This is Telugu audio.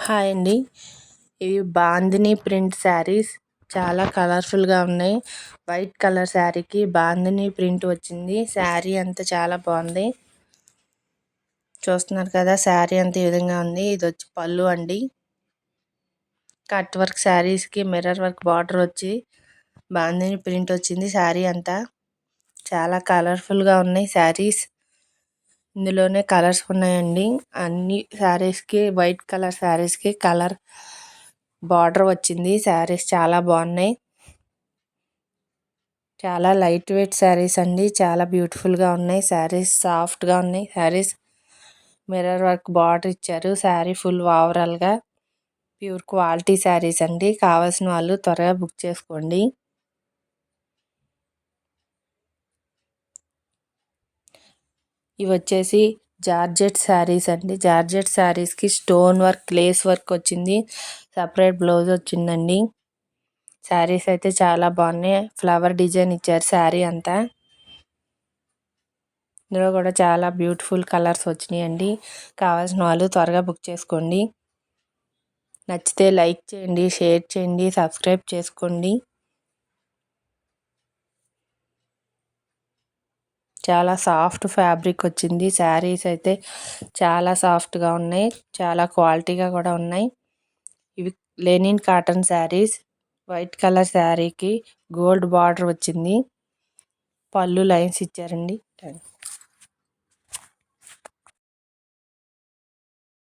హాయ్ అండి. ఇవి బాందిని ప్రింట్ శారీస్ చాలా కలర్ఫుల్గా ఉన్నాయి. వైట్ కలర్ శారీకి బాందిని ప్రింట్ వచ్చింది. శారీ అంతా చాలా బాగుంది. చూస్తున్నారు కదా, శారీ అంతా ఈ విధంగా ఉంది. ఇది వచ్చి పళ్ళు అండి. కట్ వర్క్ శారీస్కి మిర్రర్ వర్క్ బార్డర్ వచ్చి బాందిని ప్రింట్ వచ్చింది. శారీ అంతా చాలా కలర్ఫుల్గా ఉన్నాయి శారీస్. ఇందులోనే కలర్స్ ఉన్నాయండి. అన్ని శారీస్కి వైట్ కలర్ శారీస్కి కలర్ బార్డర్ వచ్చింది. శారీస్ చాలా బాగున్నాయి. చాలా లైట్ వెయిట్ శారీస్ అండి. చాలా బ్యూటిఫుల్గా ఉన్నాయి. శారీస్ సాఫ్ట్గా ఉన్నాయి. శారీస్ మిర్రర్ వర్క్ బార్డర్ ఇచ్చారు. శారీ ఫుల్ ఓవరాల్గా ప్యూర్ క్వాలిటీ శారీస్ అండి. కావాల్సిన వాళ్ళు త్వరగా బుక్ చేసుకోండి. ఇవి వచ్చేసి జార్జెట్ శారీస్ అండి. జార్జెట్ శారీస్కి స్టోన్ వర్క్ లేస్ వర్క్ వచ్చింది. సపరేట్ బ్లౌజ్ వచ్చిందండి. శారీస్ అయితే చాలా బాగున్నాయి. ఫ్లవర్ డిజైన్ ఇచ్చారు శారీ అంతా. ఇందులో కూడా చాలా బ్యూటిఫుల్ కలర్స్ వచ్చినాయి అండి. కావాల్సిన వాళ్ళు త్వరగా బుక్ చేసుకోండి. నచ్చితే లైక్ చేయండి, షేర్ చేయండి, సబ్స్క్రైబ్ చేసుకోండి. చాలా సాఫ్ట్ ఫ్యాబ్రిక్ వచ్చింది. శారీస్ అయితే చాలా సాఫ్ట్గా ఉన్నాయి. చాలా క్వాలిటీగా కూడా ఉన్నాయి. ఇవి linen cotton saris. White colour శారీకి గోల్డ్ బార్డర్ వచ్చింది. పళ్ళు లైన్స్ ఇచ్చారండి.